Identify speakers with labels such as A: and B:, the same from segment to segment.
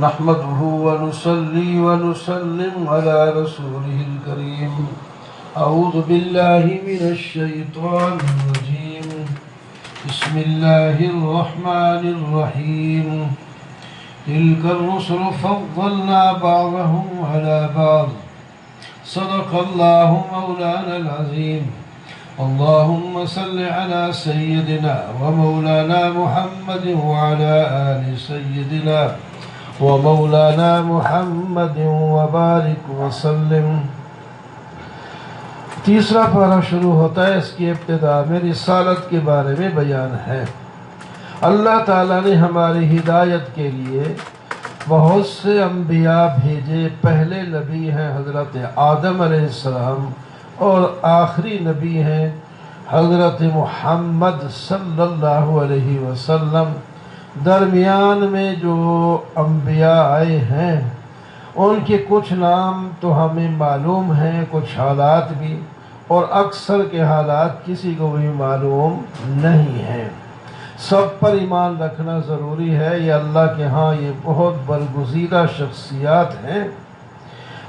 A: نحمده ونصلي ونسلم على رسوله الكريم. أعوذ بالله من الشيطان الرجيم. بسم الله الرحمن الرحيم. تلك الرسل فضلنا بعضهم على بعض. صدق الله مولانا العظيم. اللهم صل على سيدنا ومولانا محمد وعلى آل سيدنا ومولانا محمد وبارک وسلم. تیسرا پارہ شروع ہوتا ہے. اس کی ابتدا میں رسالت کے بارے میں بیان ہے. اللہ تعالیٰ نے ہماری ہدایت کے لیے بہت سے انبیاء بھیجے. پہلے نبی ہیں حضرت آدم علیہ السلام اور آخری نبی ہیں حضرت محمد صلی اللہ علیہ وسلم. درمیان میں جو انبیاء آئے ہیں ان کے کچھ نام تو ہمیں معلوم ہیں، کچھ حالات بھی، اور اکثر کے حالات کسی کو بھی معلوم نہیں ہیں. سب پر ایمان رکھنا ضروری ہے. یہ اللہ کے ہاں یہ بہت برگزیدہ شخصیات ہیں.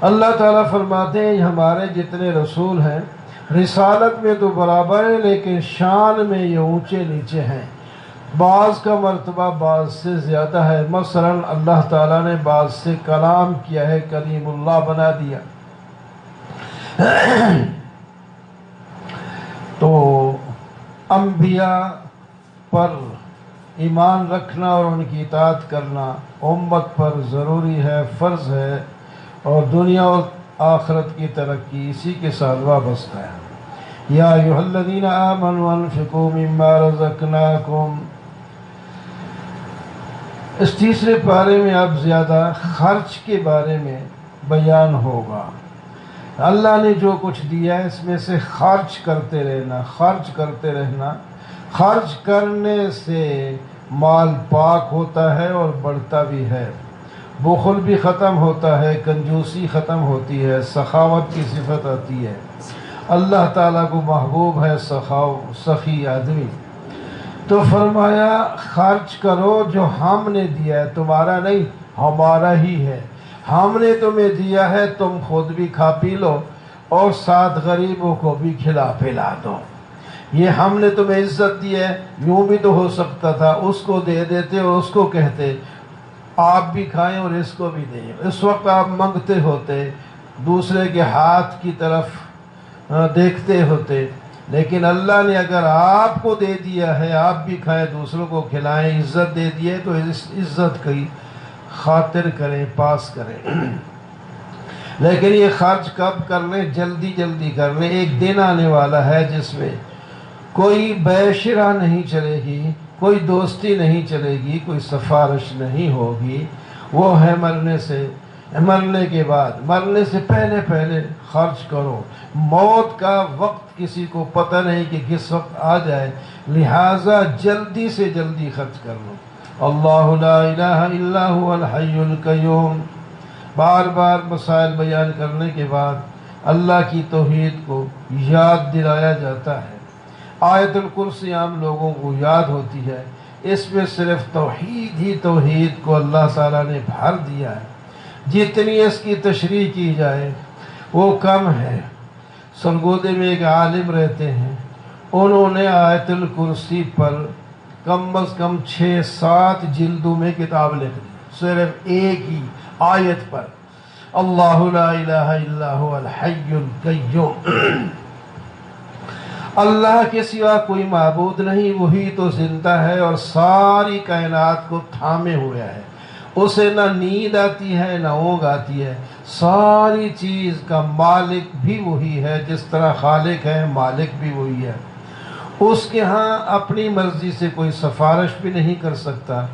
A: اللہ تعالیٰ فرماتے ہیں ہمارے جتنے رسول ہیں رسالت میں تو برابر ہیں لیکن شان میں یہ اونچے نیچے ہیں. بعض کا مرتبہ بعض سے زیادہ ہے. مثلا اللہ تعالیٰ نے بعض سے کلام کیا ہے، کلیم اللہ بنا دیا. تو انبیاء پر ایمان رکھنا اور ان کی اطاعت کرنا امت پر ضروری ہے، فرض ہے، اور دنیا اور آخرت کی ترقی اسی کے ساتھ وابستہ ہے. یا ایھا الذین آمنوا انفقوا مما رزقناکم. اس تیسرے پارے میں اب زیادہ خرچ کے بارے میں بیان ہوگا. اللہ نے جو کچھ دیا ہے اس میں سے خرچ کرتے رہنا، خرچ کرتے رہنا. خرچ کرنے سے مال پاک ہوتا ہے اور بڑھتا بھی ہے. بخل بھی ختم ہوتا ہے، کنجوسی ختم ہوتی ہے، سخاوت کی صفت آتی ہے. اللہ تعالیٰ کو محبوب ہے سخی آدمی. تو فرمایا خرچ کرو جو ہم نے دیا ہے، تمہارا نہیں ہمارا ہی ہے. ہم نے تمہیں دیا ہے، تم خود بھی کھا پی لو اور ساتھ غریبوں کو بھی کھلا پلا دو. یہ ہم نے تمہیں عزت دی ہے. یوں بھی تو ہو سکتا تھا اس کو دے دیتے اور اس کو کہتے آپ بھی کھائیں اور اس کو بھی دیں. اس وقت آپ منگتے ہوتے، دوسرے کے ہاتھ کی طرف دیکھتے ہوتے. لیکن اللہ نے اگر آپ کو دے دیا ہے آپ بھی کھائیں دوسروں کو کھلائیں، عزت دے دی ہے تو اس عزت کی خاطر کریں، پاس کریں. لیکن یہ خرچ کب کرنے؟ جلدی جلدی کرنے. ایک دن آنے والا ہے جس میں کوئی بے شرح نہیں چلے گی، کوئی دوستی نہیں چلے گی، کوئی سفارش نہیں ہوگی. وہ ہے مرنے کے بعد. مرنے سے پہلے پہلے خرچ کرو. موت کا وقت کسی کو پتہ نہیں کہ کس وقت آ جائے، لہٰذا جلدی سے جلدی خرچ کر لو. اللہ لا الہ الا هو الحی القیوم. بار بار مسائل بیان کرنے کے بعد اللہ کی توحید کو یاد دلایا جاتا ہے. آیت الکرسی عام لوگوں کو یاد ہوتی ہے. اس میں صرف توحید ہی توحید کو اللہ تعالیٰ نے بھر دیا ہے. جتنی اس کی تشریح کی جائے وہ کم ہے. سرگودے میں ایک عالم رہتے ہیں، انہوں نے آیت الکرسی پر کم از کم 6-7 جلدوں میں کتاب لکھ دی صرف ایک ہی آیت پر. اللہ لا الہ الا هو الحی القیوم. اللہ کے سوا کوئی معبود نہیں، وہی تو زندہ ہے اور ساری کائنات کو تھامے ہوئے ہے. اسے نہ نیند آتی ہے نہ اونگ آتی ہے. ساری چیز کا مالک بھی وہی ہے، جس طرح خالق ہے مالک بھی وہی ہے. اس کے ہاں اپنی مرضی سے کوئی سفارش بھی نہیں کر سکتا.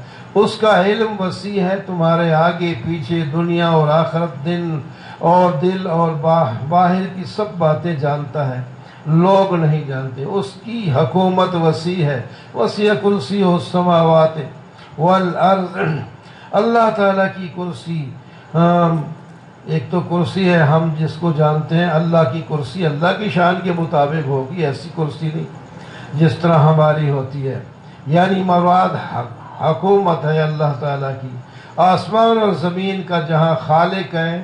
A: اس کا علم وسیع ہے، تمہارے آگے پیچھے دنیا اور آخرت، دل اور باہر کی سب باتیں جانتا ہے. لوگ نہیں جانتے. اس کی حکومت وسیع ہے. وسیع کرسی السماوات والارض. اللہ تعالیٰ کی کرسی ایک تو کرسی ہے ہم جس کو جانتے ہیں. اللہ کی کرسی اللہ کی شان کے مطابق ہوگی، ایسی کرسی نہیں. جس طرح ہماری ہوتی ہے، یعنی مراد حکومت ہے اللہ تعالیٰ کی، آسمان اور زمین کا جہاں خالق ہے،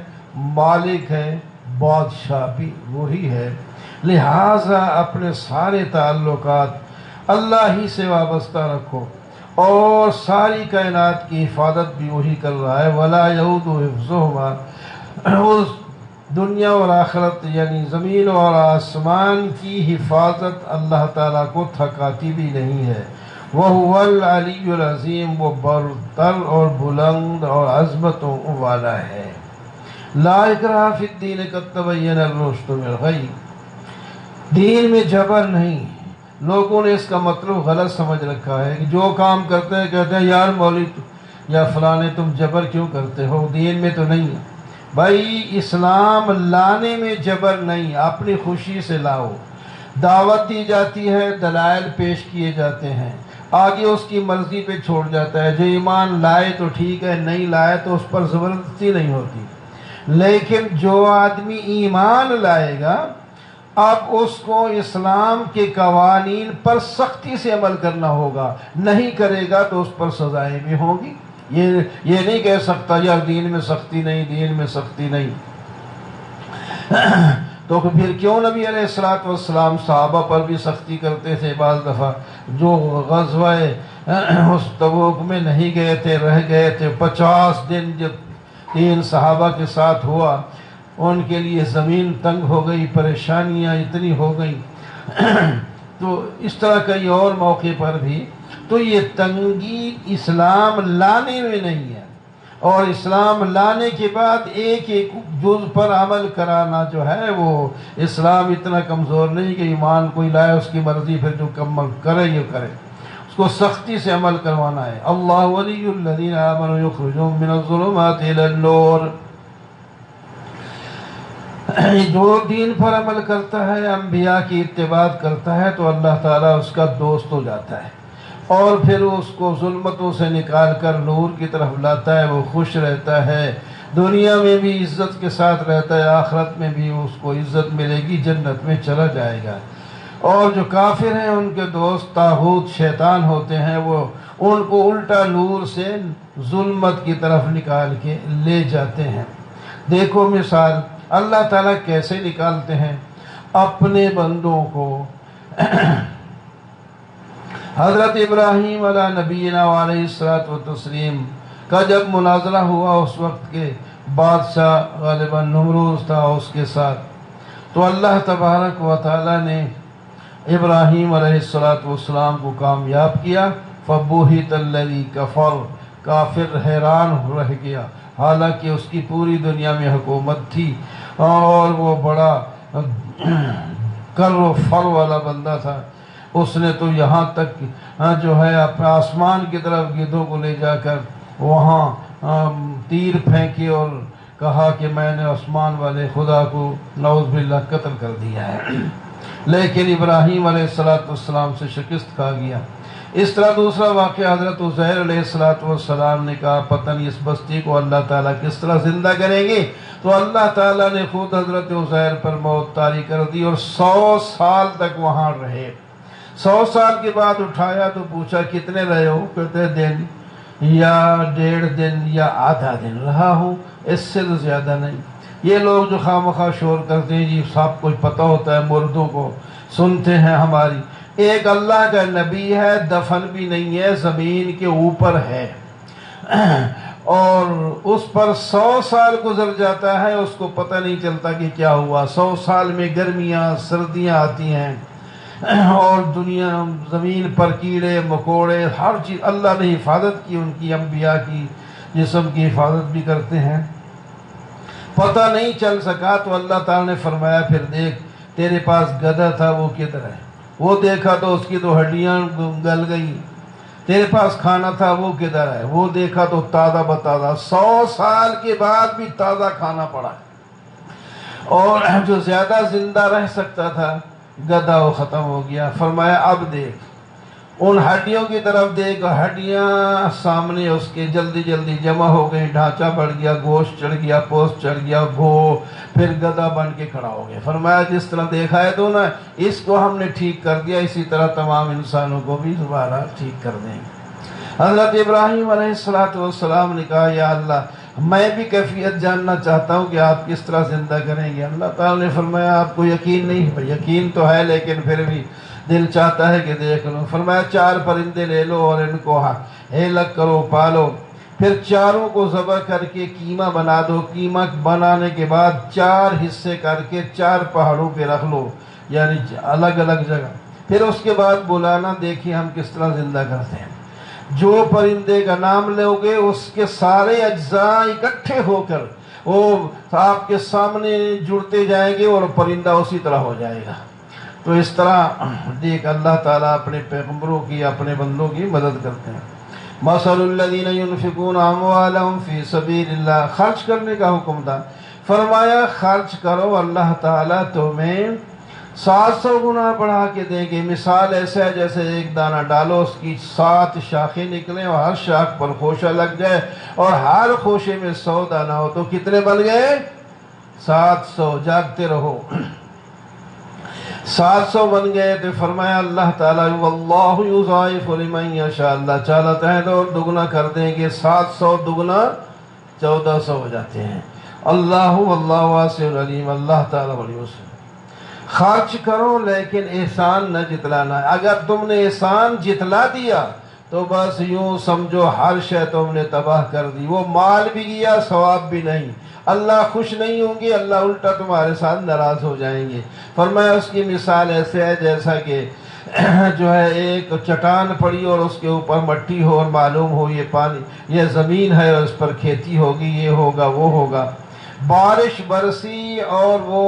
A: مالک ہے، بادشاہ بھی وہی ہے، لہٰذا اپنے سارے تعلقات اللہ ہی سے وابستہ رکھو، اور ساری کائنات کی حفاظت بھی وہی کر رہا ہے۔ وَلَا يَئُودُ حِفْظُهُمَا، اس دنیا اور آخرت یعنی زمین اور آسمان کی حفاظت اللہ تعالیٰ کو تھکاتی بھی نہیں ہے۔ وَهُوَ الْعَلِيُّ الْعَظِيمُ، وہ برتر اور بلند اور عظمتوں والا ہے۔ لا اکراہ فی الدین قد تبین الرشد من الغی، دین میں جبر نہیں۔ لوگوں نے اس کا مطلب غلط سمجھ رکھا ہے کہ جو کام کرتے ہیں کہتے ہیں یار مولوی یا فلانے تم جبر کیوں کرتے ہو، دین میں تو نہیں ہے۔ بھائی اسلام لانے میں جبر نہیں، اپنی خوشی سے لاؤ، دعوت دی جاتی ہے، دلائل پیش کیے جاتے ہیں، آگے اس کی مرضی پہ چھوڑ جاتا ہے۔ جو ایمان لائے تو ٹھیک ہے، نہیں لائے تو اس پر زبردستی نہیں ہوتی، لیکن جو آدمی ایمان لائے گا اب اس کو اسلام کے قوانین پر سختی سے عمل کرنا ہوگا، نہیں کرے گا تو اس پر سزائیں بھی ہوں گی۔ یہ نہیں کہہ سکتا یار دین میں سختی نہیں، دین میں سختی نہیں۔ تو پھر کیوں نبی علیہ الصلوۃ والسلام صحابہ پر بھی سختی کرتے تھے؟ بعض دفعہ جو غزوہ اس تبوک میں نہیں گئے تھے، رہ گئے تھے 50 دن، جب 3 صحابہ کے ساتھ ہوا، ان کے لیے زمین تنگ ہو گئی، پریشانیاں اتنی ہو گئی۔ تو اس طرح کئی اور موقع پر بھی، تو یہ تنگی اسلام لانے میں نہیں ہے، اور اسلام لانے کے بعد ایک ایک جز پر عمل کرانا جو ہے وہ اسلام اتنا کمزور نہیں کہ ایمان کوئی لائے اس کی مرضی پھر جو کم کرے یہ کرے، اس کو سختی سے عمل کروانا ہے۔ اللہ ولی الذین آمنوا یخرجون من الظلمات الی النور، جو دین پر عمل کرتا ہے، انبیاء کی اتباع کرتا ہے تو اللہ تعالیٰ اس کا دوست ہو جاتا ہے، اور پھر اس کو ظلمتوں سے نکال کر نور کی طرف لاتا ہے، وہ خوش رہتا ہے، دنیا میں بھی عزت کے ساتھ رہتا ہے، آخرت میں بھی اس کو عزت ملے گی، جنت میں چلا جائے گا۔ اور جو کافر ہیں ان کے دوست طاغوت شیطان ہوتے ہیں، وہ ان کو الٹا نور سے ظلمت کی طرف نکال کے لے جاتے ہیں۔ دیکھو مثال اللہ تعالیٰ کیسے نکالتے ہیں اپنے بندوں کو۔ حضرت ابراہیم علیہ نبینا علیہ الصلوۃ والتسلیم کا جب مناظرہ ہوا، اس وقت کے بادشاہ غالباً نمروز تھا اس کے ساتھ، تو اللہ تبارک و تعالیٰ نے ابراہیم علیہ الصلوۃ والسلام کو کامیاب کیا۔ فبہت الذی کفر، کافر حیران رہ گیا، حالانکہ اس کی پوری دنیا میں حکومت تھی اور وہ بڑا کر و فر والا بندہ تھا۔ اس نے تو یہاں تک جو ہے اپنے آسمان کی طرف گدھوں کو لے جا کر وہاں تیر پھینکے اور کہا کہ میں نے آسمان والے خدا کو نعوذ باللہ قتل کر دیا ہے، لیکن ابراہیم علیہ السلام سے شکست کھا گیا۔ اس طرح دوسرا واقعہ حضرت عزیر علیہ السلام نے کہا پتہ نہیں اس بستی کو اللہ تعالیٰ کس طرح زندہ کریں گے، تو اللہ تعالیٰ نے خود حضرت عزیر پر موت طاری کر دی اور 100 سال تک وہاں رہے۔ 100 سال کے بعد اٹھایا تو پوچھا کتنے رہے ہو؟ کہتے دن یا 1.5 دن یا آدھا دن رہا ہوں، اس سے تو زیادہ نہیں۔ یہ لوگ جو خواہ شور کرتے ہیں جی سب کچھ پتہ ہوتا ہے، مردوں کو سنتے ہیں ہماری، ایک اللہ کا نبی ہے، دفن بھی نہیں ہے، زمین کے اوپر ہے، اور اس پر 100 سال گزر جاتا ہے، اس کو پتہ نہیں چلتا کہ کیا ہوا۔ 100 سال میں گرمیاں سردیاں آتی ہیں، اور دنیا زمین پر کیڑے مکوڑے ہر چیز، اللہ نے حفاظت کی ان کی، انبیاء کی جسم کی حفاظت بھی کرتے ہیں، پتہ نہیں چل سکا۔ تو اللہ تعالیٰ نے فرمایا پھر دیکھ تیرے پاس گدھا تھا وہ کدھر ہے؟ وہ دیکھا تو اس کی تو ہڈیاں گل گئی۔ تیرے پاس کھانا تھا وہ کدھر ہے؟ وہ دیکھا تو تازہ بتازہ، 100 سال کے بعد بھی تازہ کھانا پڑا۔ اور جو زیادہ زندہ رہ سکتا تھا گدھا وہ ختم ہو گیا۔ فرمایا اب دیکھ ان ہڈیوں کی طرف دیکھ، ہڈیاں سامنے اس کے جلدی جلدی جمع ہو گئی، ڈھانچہ بڑھ گیا، گوشت چڑھ گیا، پوست چڑھ گیا، پھر گدھا بن کے کھڑا ہو گیا۔ فرمایا جس طرح دیکھا ہے تو نا، اس کو ہم نے ٹھیک کر دیا، اسی طرح تمام انسانوں کو بھی دوبارہ ٹھیک کر دیں گے۔ حضرت ابراہیم علیہ السلام نے کہا یا اللہ میں بھی کیفیت جاننا چاہتا ہوں کہ آپ کس طرح زندہ کریں گے۔ اللہ تعالیٰ نے فرمایا آپ کو یقین نہیں ہے؟ یقین تو ہے لیکن پھر بھی دل چاہتا ہے کہ دیکھ لو۔ فرمایا 4 پرندے لے لو اور ان کو ہیلک کرو، پالو، پھر چاروں کو ذبح کر کے قیمہ بنا دو، قیمہ بنانے کے بعد 4 حصے کر کے 4 پہاڑوں پہ رکھ لو، یعنی الگ الگ جگہ، پھر اس کے بعد بلانا، دیکھیں ہم کس طرح زندہ کرتے ہیں۔ جو پرندے کا نام لو گے اس کے سارے اجزاء اکٹھے ہو کر وہ آپ کے سامنے جڑتے جائیں گے اور پرندہ اسی طرح ہو جائے گا۔ تو اس طرح دیکھ اللہ تعالیٰ اپنے پیغمبروں کی، اپنے بندوں کی مدد کرتے ہیں۔ مثل الذین ينفقون اموالهم فی سبیل اللہ، خرچ کرنے کا حکم تھا، فرمایا خرچ کرو، اللہ تعالیٰ تمہیں 700 گنا بڑھا کے دیں گے۔ مثال ایسا ہے جیسے ایک دانہ ڈالو، اس کی 7 شاخیں نکلیں اور ہر شاخ پر خوشہ لگ جائے اور ہر خوشے میں 100 دانہ ہو تو کتنے بن گئے؟ 700۔ جاگتے رہو، 700 بن گئے تو فرمایا اللہ تعالیٰ واللہ یضاعف لمن یشاء، اللہ چاہتا ہے تو دگنا کر دیں گے، 700 دگنا 1400 ہو جاتے ہیں۔ اللہ واللہ واسع علیم، اللہ تعالیٰ بڑی وسع۔ خرچ کرو لیکن احسان نہ جتلانا، اگر تم نے احسان جتلا دیا تو بس یوں سمجھو ہر شے تم نے تباہ کر دی، وہ مال بھی گیا، ثواب بھی نہیں، اللہ خوش نہیں ہوں گے، اللہ الٹا تمہارے ساتھ ناراض ہو جائیں گے۔ فرمایا اس کی مثال ایسے ہے جیسا کہ جو ہے ایک چٹان پڑی اور اس کے اوپر مٹی ہو اور معلوم ہو یہ پانی، یہ زمین ہے اور اس پر کھیتی ہوگی، یہ ہوگا وہ ہوگا، بارش برسی اور وہ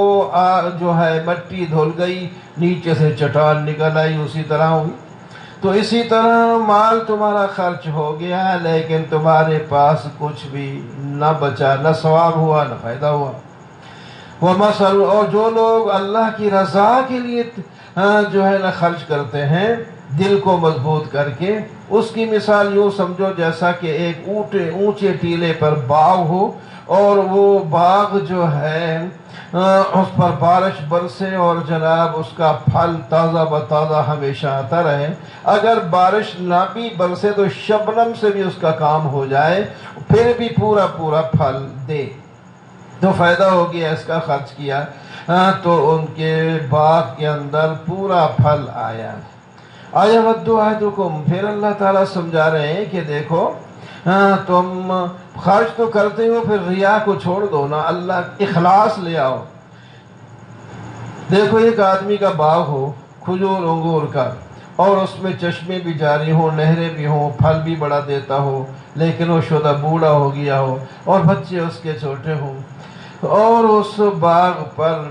A: جو ہے مٹی دھل گئی، نیچے سے چٹان نکل آئی، اسی طرح ہوئی۔ تو اسی طرح مال تمہارا خرچ ہو گیا لیکن تمہارے پاس کچھ بھی نہ بچا، نہ ثواب ہوا نہ فائدہ ہوا۔ وَمَثَلُ، اور جو لوگ اللہ کی رضا کے لیے جو ہے نا خرچ کرتے ہیں دل کو مضبوط کر کے، اس کی مثال یوں سمجھو جیسا کہ ایک اونچے ٹیلے پر باغ ہو اور وہ باغ جو ہے اس پر بارش برسے اور جناب اس کا پھل تازہ بتازہ ہمیشہ آتا رہے، اگر بارش نہ بھی برسے تو شبنم سے بھی اس کا کام ہو جائے پھر بھی پورا پھل دے تو فائدہ ہو گیا، اس کا خرچ کیا تو ان کے باغ کے اندر پورا پھل آیا۔ اَیَوَدُّ أَحَدُکُم، پھر اللہ تعالیٰ سمجھا رہے ہیں کہ دیکھو تم خرچ تو کرتے ہو، پھر ریا کو چھوڑ دو نا، اللہ اخلاص لے آؤ۔ دیکھو ایک آدمی کا باغ ہو کھجور انگور کا اور اس میں چشمے بھی جاری ہوں، نہریں بھی ہوں، پھل بھی بڑا دیتا ہو، لیکن وہ شدہ بوڑھا ہو گیا ہو اور بچے اس کے چھوٹے ہوں، اور اس باغ پر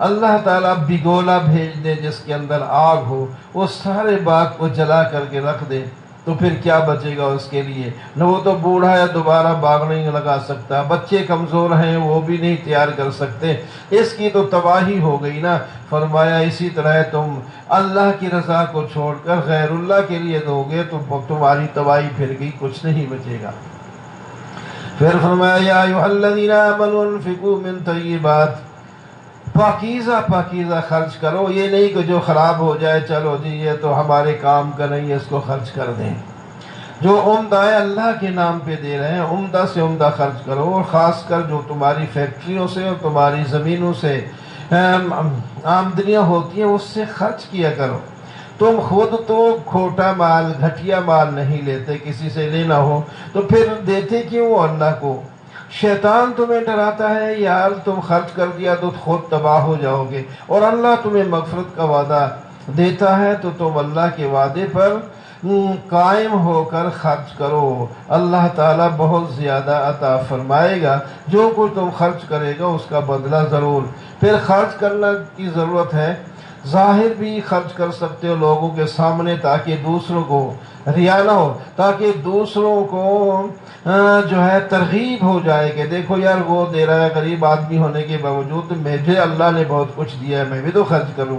A: اللہ تعالیٰ بگولا بھیج دے جس کے اندر آگ ہو، وہ سارے باغ کو جلا کر کے رکھ دے، تو پھر کیا بچے گا اس کے لیے؟ نہ وہ تو بوڑھا ہے، دوبارہ باغ نہیں لگا سکتا، بچے کمزور ہیں وہ بھی نہیں تیار کر سکتے، اس کی تو تباہی ہو گئی نا۔ فرمایا اسی طرح تم اللہ کی رضا کو چھوڑ کر غیر اللہ کے لیے دو گے تو تمہاری تباہی پھر گئی، کچھ نہیں بچے گا۔ پھر فرمایا یا ایھا الذین آمنوا انفقوا من طیبات، پاکیزہ خرچ کرو، یہ نہیں کہ جو خراب ہو جائے چلو جی یہ تو ہمارے کام کا نہیں اس کو خرچ کر دیں، جو عمدہ ہے اللہ کے نام پہ دے رہے ہیں عمدہ سے عمدہ خرچ کرو، اور خاص کر جو تمہاری فیکٹریوں سے اور تمہاری زمینوں سے آمدنیاں ہوتی ہیں اس سے خرچ کیا کرو۔ تم خود تو کھوٹا مال گھٹیا مال نہیں لیتے، کسی سے لینا ہو تو پھر دیتے کیوں اللہ کو؟ شیطان تمہیں ڈراتا ہے یار تم خرچ کر دیا تو خود تباہ ہو جاؤ گے، اور اللہ تمہیں مغفرت کا وعدہ دیتا ہے تو تم اللہ کے وعدے پر قائم ہو کر خرچ کرو، اللہ تعالیٰ بہت زیادہ عطا فرمائے گا، جو کچھ تم خرچ کرے گا اس کا بدلہ ضرور۔ پھر خرچ کرنا کی ضرورت ہے، ظاہر بھی خرچ کر سکتے ہو لوگوں کے سامنے تاکہ دوسروں کو ریا نہ ہو، تاکہ دوسروں کو جو ہے ترغیب ہو جائے کہ دیکھو یار وہ دے رہا ہے، غریب آدمی ہونے کے باوجود مجھے اللہ نے بہت کچھ دیا ہے میں بھی تو خرچ کروں،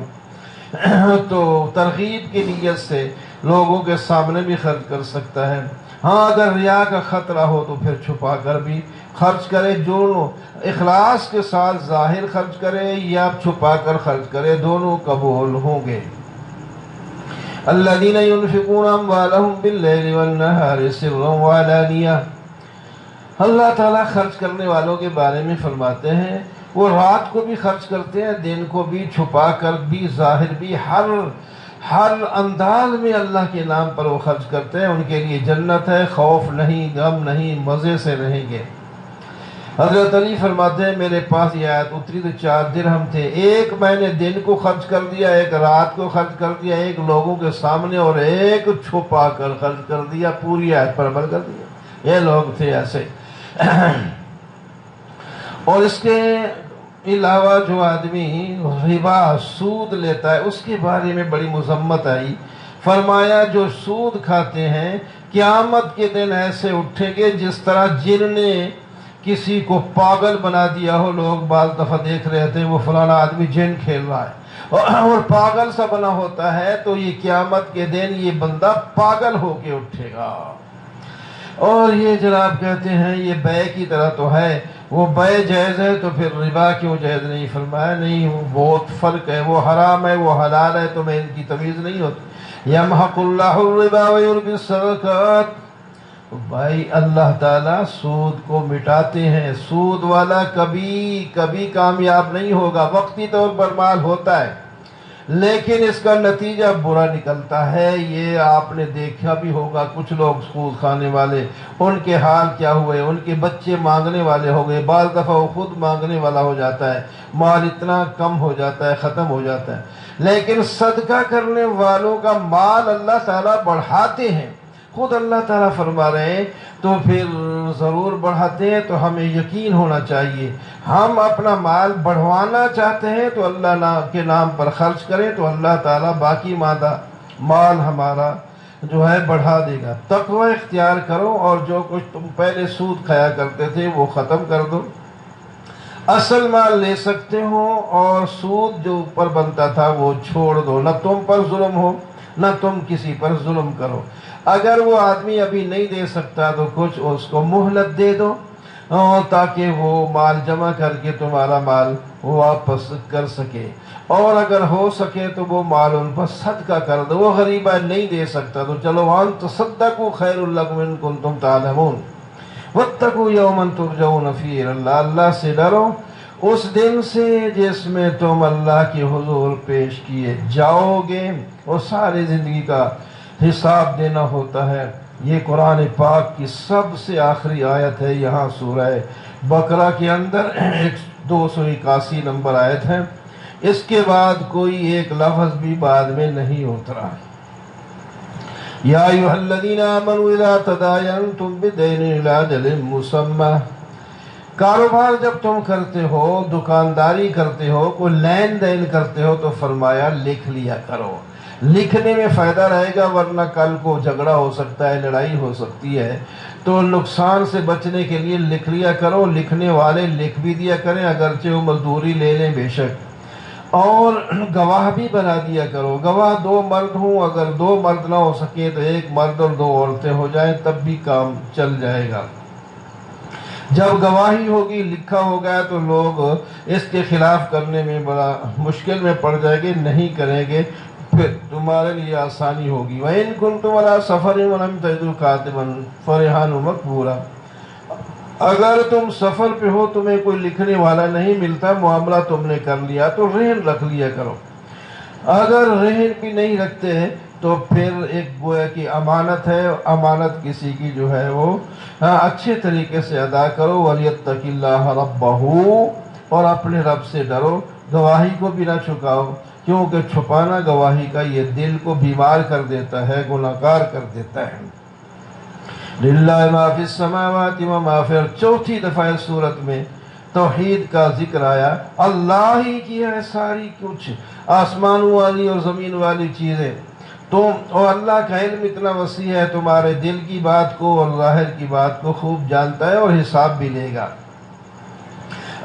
A: تو ترغیب کی نیت سے لوگوں کے سامنے بھی خرچ کر سکتا ہے۔ ہاں اگر ریا کا خطرہ ہو تو پھر چھپا کر بھی خرچ کرے، جو اخلاص کے ساتھ ظاہر خرچ کرے یا چھپا کر خرچ کرے دونوں قبول ہوں گے۔ الذین ينفقون اموالهم باللیل والنہار سرا وعلانیہ، اللہ تعالیٰ خرچ کرنے والوں کے بارے میں فرماتے ہیں وہ رات کو بھی خرچ کرتے ہیں، دن کو بھی، چھپا کر بھی، ظاہر بھی، ہر انداز میں اللہ کے نام پر وہ خرچ کرتے ہیں۔ ان کے لیے جنت ہے، خوف نہیں، غم نہیں، مزے سے رہیں گے۔ حضرت علی فرماتے ہیں میرے پاس یہ آیت اتری تو 4 درہم تھے، ایک میں نے دن کو خرچ کر دیا، ایک رات کو خرچ کر دیا، ایک لوگوں کے سامنے اور ایک چھپا کر خرچ کر دیا، پوری آیت پر عمل کر دیا۔ یہ لوگ تھے ایسے۔ اور اس کے علاوہ جو آدمی ربا سود لیتا ہے اس کے بارے میں بڑی مذمت آئی، فرمایا جو سود کھاتے ہیں قیامت کے دن ایسے اٹھیں گے جس طرح جن نے کسی کو پاگل بنا دیا ہو۔ لوگ بعض دفعہ دیکھ رہے تھے وہ فلانا آدمی جن کھیل رہا ہے اور پاگل سا بنا ہوتا ہے، تو یہ قیامت کے دن یہ بندہ پاگل ہو کے اٹھے گا۔ اور یہ جناب کہتے ہیں یہ بے کی طرح تو ہے، وہ بے جائز ہے تو پھر ربا کیوں جائز نہیں؟ فرمایا نہیں، وہ بہت فرق ہے، وہ حرام ہے وہ حلال ہے، تمہیں ان کی تمیز نہیں ہوتی۔ یمحق اللہ الربا ویربی الصدقات، بھائی اللہ تعالیٰ سود کو مٹاتے ہیں، سود والا کبھی کامیاب نہیں ہوگا، وقتی طور پر مال ہوتا ہے لیکن اس کا نتیجہ برا نکلتا ہے۔ یہ آپ نے دیکھا بھی ہوگا کچھ لوگ سود کھانے والے، ان کے حال کیا ہوئے، ان کے بچے مانگنے والے ہو گئے، بعض دفعہ وہ خود مانگنے والا ہو جاتا ہے، مال اتنا کم ہو جاتا ہے، ختم ہو جاتا ہے۔ لیکن صدقہ کرنے والوں کا مال اللہ تعالیٰ بڑھاتے ہیں، خود اللہ تعالیٰ فرما رہے ہیں، تو پھر ضرور بڑھاتے ہیں۔ تو ہمیں یقین ہونا چاہیے ہم اپنا مال بڑھوانا چاہتے ہیں تو اللہ کے نام پر خرچ کریں تو اللہ تعالیٰ باقی مال ہمارا جو ہے بڑھا دے گا۔ تقوی اختیار کرو اور جو کچھ تم پہلے سود کھایا کرتے تھے وہ ختم کر دو، اصل مال لے سکتے ہو، اور سود جو اوپر بنتا تھا وہ چھوڑ دو، نہ تم پر ظلم ہو نہ تم کسی پر ظلم کرو۔ اگر وہ آدمی ابھی نہیں دے سکتا تو کچھ اس کو مہلت دے دو تاکہ وہ مال جمع کر کے تمہارا مال واپس کر سکے، اور اگر ہو سکے تو وہ مال ان پر صدقہ کر دو۔ وہ غریب نہیں دے سکتا تو چلو وان تصدقوا خیر لکم ان کنتم تعلمون واتقوا یوما ترجعون فیہ الی اللہ، اللہ سے ڈرو اس دن سے جس میں تم اللہ کے حضور پیش کیے جاؤ گے، اور ساری زندگی کا حساب دینا ہوتا ہے۔ یہ قرآن پاک کی سب سے آخری آیت ہے، یہاں سورہ بقرہ کے اندر 281 نمبر آیت ہے، اس کے بعد کوئی ایک لفظ بھی بعد میں نہیں اترا۔ یا ایھا الذین آمنوا اذا تداینتم بدین الی اجل مسمی، کاروبار جب تم کرتے ہو، دکانداری کرتے ہو، کوئی لین دین کرتے ہو تو فرمایا لکھ لیا کرو، لکھنے میں فائدہ رہے گا، ورنہ کل کو جھگڑا ہو سکتا ہے، لڑائی ہو سکتی ہے، تو نقصان سے بچنے کے لیے لکھ لیا کرو۔ لکھنے والے لکھ بھی دیا کریں اگرچہ وہ مزدوری لے لیں بے شک، اور گواہ بھی بنا دیا کرو۔ گواہ 2 مرد ہوں، اگر 2 مرد نہ ہو سکے تو 1 مرد اور 2 عورتیں ہو جائیں تب بھی کام چل جائے گا۔ جب گواہی ہوگی، لکھا ہو گیا تو لوگ اس کے خلاف کرنے میں بڑا مشکل میں پڑ جائے گے، نہیں کریں گے، پھر تمہارے لیے آسانی ہوگی۔ وَإِن كُنتُمْ عَلَىٰ سَفَرٍ وَلَمْ تَجِدُوا كَاتِبًا فَرِهَانٌ مَقْبُورًا، اگر تم سفر پہ ہو تمہیں کوئی لکھنے والا نہیں ملتا، معاملہ تم نے کر لیا تو رہن رکھ لیا کرو۔ اگر رہن بھی نہیں رکھتے تو پھر ایک گویا کی امانت ہے، امانت کسی کی جو ہے وہ اچھے طریقے سے ادا کرو۔ وَلْيَتَّقِ اللَّهَ رَبَّهُ، اور اپنے رب سے ڈرو، گواہی کو بھی نہ چھپاؤ، کیونکہ چھپانا گواہی کا یہ دل کو بیمار کر دیتا ہے، گناہگار کر دیتا ہے۔ لِلَّهِ مَا فِي السَّمَاوَاتِ وَمَا فِي الْأَرْضِ، چوتھی دفعہ اس صورت میں توحید کا ذکر آیا، اللہ ہی کی ہے ساری کچھ آسمانوں والی اور زمین والی چیزیں، اور اللہ کا علم اتنا وسیع ہے، تمہارے دل کی بات کو اور ظاہر کی بات کو خوب جانتا ہے اور حساب بھی لے گا۔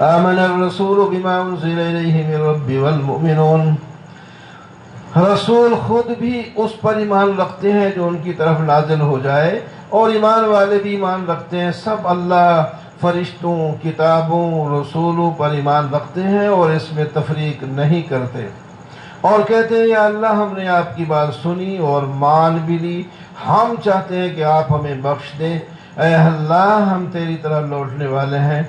A: آمن الرسول بما انزل الیہ من ربہ والمؤمنون، رسول خود بھی اس پر ایمان رکھتے ہیں جو ان کی طرف نازل ہو جائے، اور ایمان والے بھی ایمان رکھتے ہیں، سب اللہ، فرشتوں، کتابوں، رسولوں پر ایمان رکھتے ہیں اور اس میں تفریق نہیں کرتے، اور کہتے ہیں یا اللہ ہم نے آپ کی بات سنی اور مان بھی لی، ہم چاہتے ہیں کہ آپ ہمیں بخش دیں، اے اللہ ہم تیری طرح لوٹنے والے ہیں۔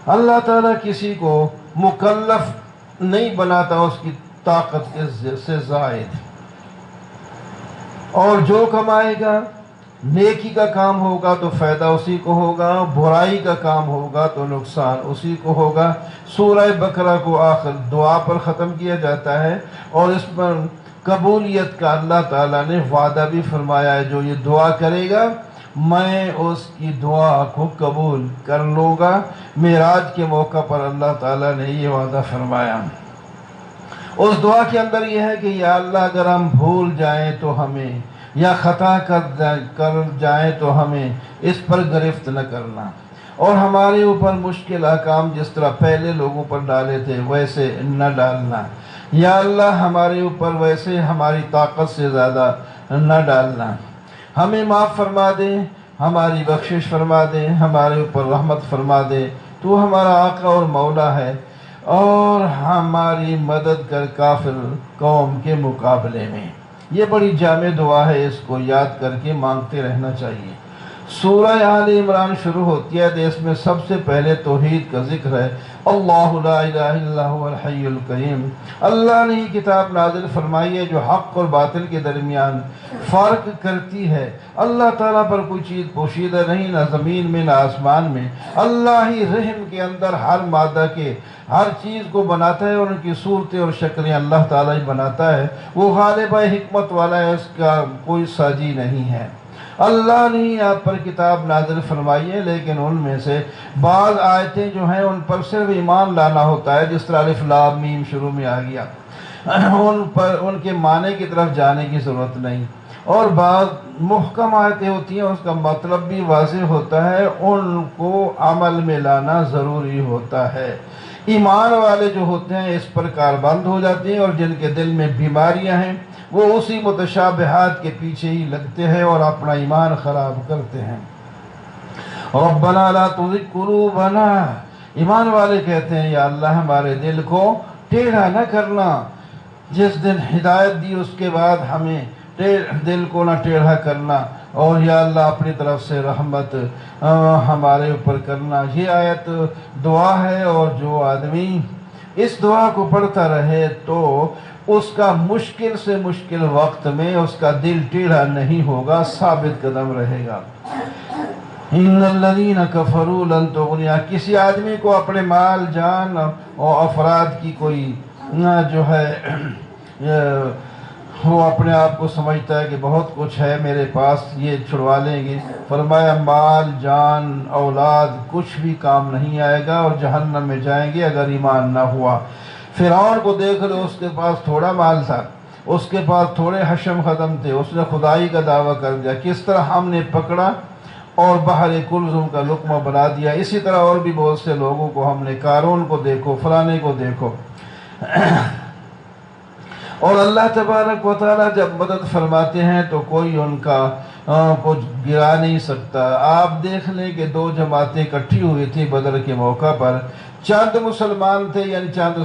A: اللہ تعالیٰ کسی کو مکلف نہیں بناتا اس کی طاقت سے زائد، اور جو کمائے گا، نیکی کا کام ہوگا تو فائدہ اسی کو ہوگا، برائی کا کام ہوگا تو نقصان اسی کو ہوگا۔ سورہ بقرہ کو آخر دعا پر ختم کیا جاتا ہے، اور اس پر قبولیت کا اللہ تعالیٰ نے وعدہ بھی فرمایا ہے، جو یہ دعا کرے گا میں اس کی دعا کو قبول کر لوں گا۔ معراج کے موقع پر اللہ تعالیٰ نے یہ وعدہ فرمایا۔ اس دعا کے اندر یہ ہے کہ یا اللہ اگر ہم بھول جائیں تو ہمیں، یا خطا کر جائیں تو ہمیں اس پر گرفت نہ کرنا، اور ہمارے اوپر مشکل احکام جس طرح پہلے لوگوں پر ڈالے تھے ویسے نہ ڈالنا، یا اللہ ہمارے اوپر ویسے ہماری طاقت سے زیادہ نہ ڈالنا، ہمیں معاف فرما دے، ہماری بخشش فرما دے، ہمارے اوپر رحمت فرما دے، تو ہمارا آقا اور مولا ہے، اور ہماری مدد کر کافر قوم کے مقابلے میں۔ یہ بڑی جامع دعا ہے، اس کو یاد کر کے مانگتے رہنا چاہیے۔ سورہ آل عمران شروع ہوتی ہے تو اس میں سب سے پہلے توحید کا ذکر ہے، اللہ لا الہ الا هو الحی القیوم۔ اللہ نے ہی کتاب نازل فرمائی ہے جو حق اور باطل کے درمیان فرق کرتی ہے۔ اللہ تعالیٰ پر کوئی چیز پوشیدہ نہیں، نہ زمین میں نہ آسمان میں۔ اللہ ہی رحم کے اندر ہر مادہ کے ہر چیز کو بناتا ہے، اور ان کی صورتیں اور شکلیں اللہ تعالیٰ ہی بناتا ہے۔ وہ غالب ہے، حکمت والا ہے، اس کا کوئی ساجی نہیں ہے۔ اللہ نے آپ پر کتاب نازل فرمائی ہے، لیکن ان میں سے بعض آیتیں جو ہیں ان پر صرف ایمان لانا ہوتا ہے، جس طرح الف لام میم شروع میں آ گیا، ان کے معنی کی طرف جانے کی ضرورت نہیں، اور بعض محکم آیتیں ہوتی ہیں، اس کا مطلب بھی واضح ہوتا ہے، ان کو عمل میں لانا ضروری ہوتا ہے۔ ایمان والے جو ہوتے ہیں اس پر کاربند ہو جاتے ہیں، اور جن کے دل میں بیماریاں ہیں وہ اسی متشابہات کے پیچھے ہی لگتے ہیں اور اپنا ایمان خراب کرتے ہیں۔ ربنا لا تزغ قلوبنا، ایمان والے کہتے ہیں یا اللہ ہمارے دل کو ٹیڑھا نہ کرنا، جس دن ہدایت دی اس کے بعد ہمیں دل کو نہ ٹیڑھا کرنا، اور یا اللہ اپنی طرف سے رحمت ہمارے اوپر کرنا۔ یہ آیت دعا ہے، اور جو آدمی اس دعا کو پڑھتا رہے تو اس کا مشکل سے مشکل وقت میں اس کا دل ٹیڑھا نہیں ہوگا، ثابت قدم رہے گا۔ ان الذین کفروا لن تغنی، کسی آدمی کو اپنے مال، جان اور افراد کی کوئی جو ہے وہ اپنے آپ کو سمجھتا ہے کہ بہت کچھ ہے میرے پاس، یہ چھڑوا لیں گے، فرمایا مال، جان، اولاد کچھ بھی کام نہیں آئے گا، اور جہنم میں جائیں گے اگر ایمان نہ ہوا۔ فرعون کو دیکھ لو، اس کے پاس تھوڑا مال تھا، اس کے پاس تھوڑے حشم ختم تھے، اس نے خدائی کا دعویٰ کر دیا، کس طرح ہم نے پکڑا اور بحر کلثوم کا لقمہ بنا دیا۔ اسی طرح اور بھی بہت سے لوگوں کو ہم نے، قارون کو دیکھو، فلانے کو دیکھو۔ اور اللہ تبارک و تعالیٰ جب مدد فرماتے ہیں تو کوئی ان کا کچھ گرا نہیں سکتا۔ آپ دیکھ لیں کہ دو جماعتیں اکٹھی ہوئی تھی بدر کے موقع پر، چند مسلمان تھے، یعنی چند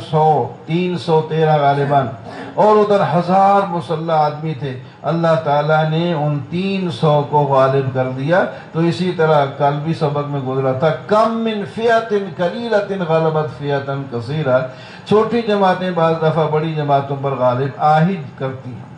A: 313 غالباً، اور ادھر 1000 مسلح آدمی تھے۔ اللہ تعالیٰ نے ان 300 کو غالب کر دیا۔ تو اسی طرح کل بھی سبق میں گزرا تھا، کم من فئۃ قلیلۃ غلبت فئۃ کثیرہ، چھوٹی جماعتیں بعض دفعہ بڑی جماعتوں پر غالب آ ہی کرتی ہیں۔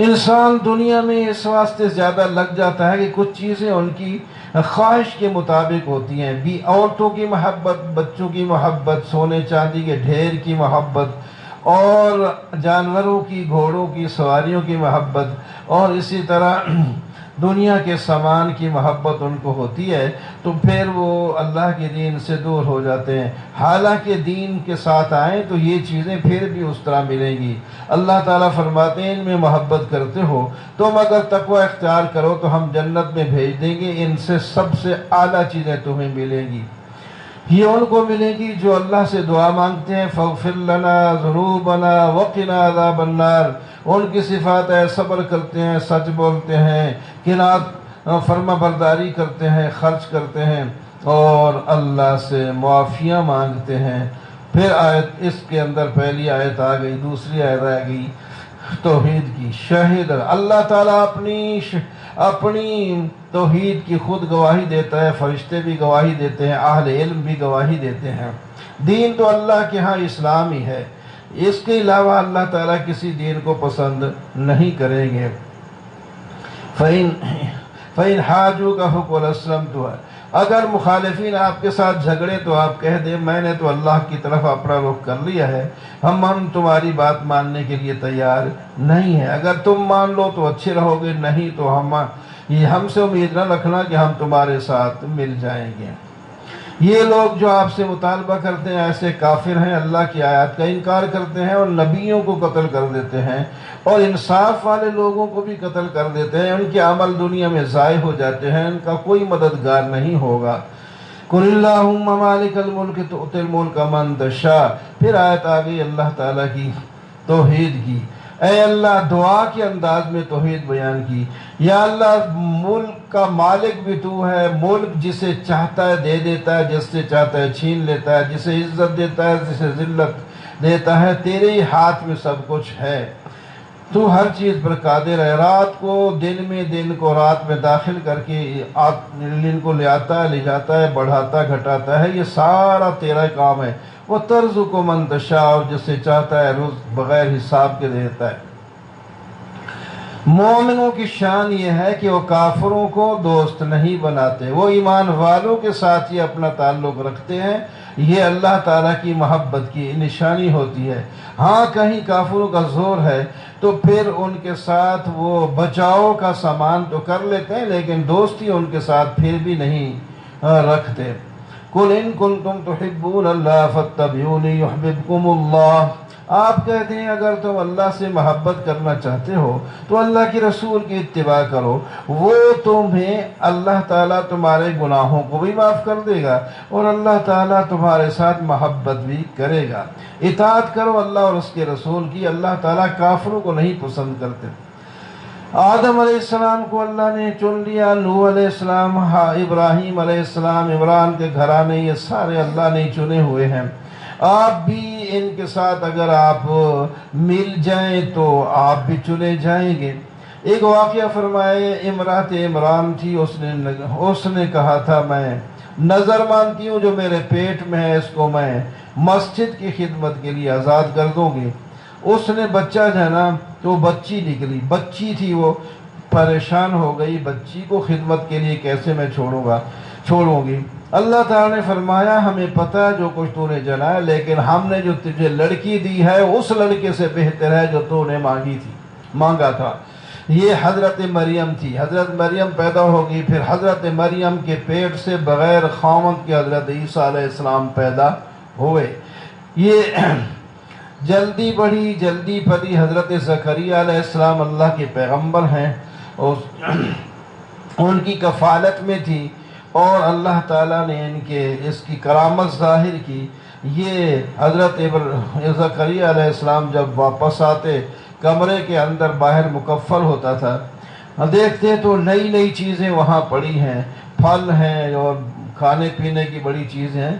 A: انسان دنیا میں اس واسطے زیادہ لگ جاتا ہے کہ کچھ چیزیں ان کی خواہش کے مطابق ہوتی ہیں، بھی عورتوں کی محبت، بچوں کی محبت، سونے چاندی کے ڈھیر کی محبت، اور جانوروں کی، گھوڑوں کی سواریوں کی محبت، اور اسی طرح دنیا کے سامان کی محبت ان کو ہوتی ہے، تو پھر وہ اللہ کے دین سے دور ہو جاتے ہیں۔ حالانکہ دین کے ساتھ آئیں تو یہ چیزیں پھر بھی اس طرح ملیں گی۔ اللہ تعالیٰ فرماتے ہیں ان میں محبت کرتے ہو، تم اگر تقوی اختیار کرو تو ہم جنت میں بھیج دیں گے، ان سے سب سے اعلیٰ چیزیں تمہیں ملیں گی۔ یہ ان کو ملے گی جو اللہ سے دعا مانگتے ہیں، فاغفر لنا ذنوبنا وقنا عذاب النار۔ ان کی صفات ہے صبر کرتے ہیں، سچ بولتے ہیں، قناعت فرما برداری کرتے ہیں، خرچ کرتے ہیں اور اللہ سے معافیاں مانگتے ہیں۔ پھر آیت اس کے اندر پہلی آیت آ گئی، دوسری آیت آ گئی توحید کی۔ شاہد اللہ تعالیٰ اپنی توحید کی خود گواہی دیتا ہے، فرشتے بھی گواہی دیتے ہیں، اہل علم بھی گواہی دیتے ہیں۔ دین تو اللہ کے ہاں اسلام ہی ہے، اس کے علاوہ اللہ تعالیٰ کسی دین کو پسند نہیں کریں گے۔ فَإِنْ حَاجُوكَ فَقُلْ أَسْلَمْتُ، اگر مخالفین آپ کے ساتھ جھگڑے تو آپ کہہ دیں میں نے تو اللہ کی طرف اپنا رخ کر لیا ہے، ہم تمہاری بات ماننے کے لیے تیار نہیں ہیں۔ اگر تم مان لو تو اچھے رہو گے، نہیں تو ہم سے امید نہ رکھنا کہ ہم تمہارے ساتھ مل جائیں گے۔ یہ لوگ جو آپ سے مطالبہ کرتے ہیں ایسے کافر ہیں، اللہ کی آیات کا انکار کرتے ہیں اور نبیوں کو قتل کر دیتے ہیں اور انصاف والے لوگوں کو بھی قتل کر دیتے ہیں۔ ان کے عمل دنیا میں ضائع ہو جاتے ہیں، ان کا کوئی مددگار نہیں ہوگا۔ قُلِ اللَّهُمَّ مَالِكَ الْمُلْكِ تُؤْتِي الْمُلْكَ مَن تَشَاءُ، پھر آیت آ گئی اللہ تعالیٰ کی توحید کی۔ اے اللہ دعا کے انداز میں توحید بیان کی۔ یا اللہ ملک کا مالک بھی تو ہے، ملک جسے چاہتا ہے دے دیتا ہے، جس سے چاہتا ہے چھین لیتا ہے، جسے عزت دیتا ہے جسے ذلت دیتا ہے، تیرے ہی ہاتھ میں سب کچھ ہے، تو ہر چیز پر قادر ہے۔ رات کو دن میں، دن کو رات میں داخل کر کے دن کو لے آتا ہے، لے جاتا ہے، بڑھاتا گھٹاتا ہے، یہ سارا تیرا کام ہے۔ وہ ترزق من تشاء، اور جسے چاہتا ہے رزق بغیر حساب کے دیتا ہے۔ مومنوں کی شان یہ ہے کہ وہ کافروں کو دوست نہیں بناتے، وہ ایمان والوں کے ساتھ ہی اپنا تعلق رکھتے ہیں، یہ اللہ تعالیٰ کی محبت کی نشانی ہوتی ہے۔ ہاں کہیں کافروں کا زور ہے تو پھر ان کے ساتھ وہ بچاؤ کا سامان تو کر لیتے ہیں لیکن دوستی ان کے ساتھ پھر بھی نہیں رکھتے۔ قُلْ إِن كُنتُمْ تُحِبُّونَ اللَّهَ فَاتَّبِعُونِي يُحْبِبْكُمُ اللَّهُ، آپ کہتے ہیں اگر تم اللہ سے محبت کرنا چاہتے ہو تو اللہ کے رسول کی اتباع کرو، وہ تمہیں اللہ تعالیٰ تمہارے گناہوں کو بھی معاف کر دے گا اور اللہ تعالیٰ تمہارے ساتھ محبت بھی کرے گا۔ اطاعت کرو اللہ اور اس کے رسول کی، اللہ تعالیٰ کافروں کو نہیں پسند کرتے۔ آدم علیہ السلام کو اللہ نے چن لیا، نوح علیہ السلام، ابراہیم علیہ السلام، عمران کے گھرانے، یہ سارے اللہ نے چنے ہوئے ہیں۔ آپ بھی ان کے ساتھ اگر آپ مل جائیں تو آپ بھی چنے جائیں گے۔ ایک واقعہ فرمائے، امرات عمران تھی، اس نے کہا تھا میں نظر مانتی ہوں جو میرے پیٹ میں ہے اس کو میں مسجد کی خدمت کے لیے آزاد کر دوں گی۔ اس نے بچہ جانا تو بچی نکلی، بچی تھی، وہ پریشان ہو گئی، بچی کو خدمت کے لیے کیسے میں چھوڑوں گی۔ اللہ تعالیٰ نے فرمایا ہمیں پتہ ہے جو کچھ تو نے جنا ہے، لیکن ہم نے جو تجھے لڑکی دی ہے اس لڑکے سے بہتر ہے جو تو نے مانگا تھا۔ یہ حضرت مریم تھی، حضرت مریم پیدا ہوگی، پھر حضرت مریم کے پیٹ سے بغیر خاوند کے حضرت عیسیٰ علیہ السلام پیدا ہوئے۔ یہ جلدی بڑھی جلدی پلی، حضرت زکریا علیہ السلام اللہ کے پیغمبر ہیں، ان کی کفالت میں تھی اور اللہ تعالیٰ نے اس کی کرامت ظاہر کی۔ یہ حضرت زکریا علیہ السلام جب واپس آتے کمرے کے اندر باہر مکفل ہوتا تھا، دیکھتے تو نئی نئی چیزیں وہاں پڑی ہیں، پھل ہیں اور کھانے پینے کی بڑی چیزیں ہیں۔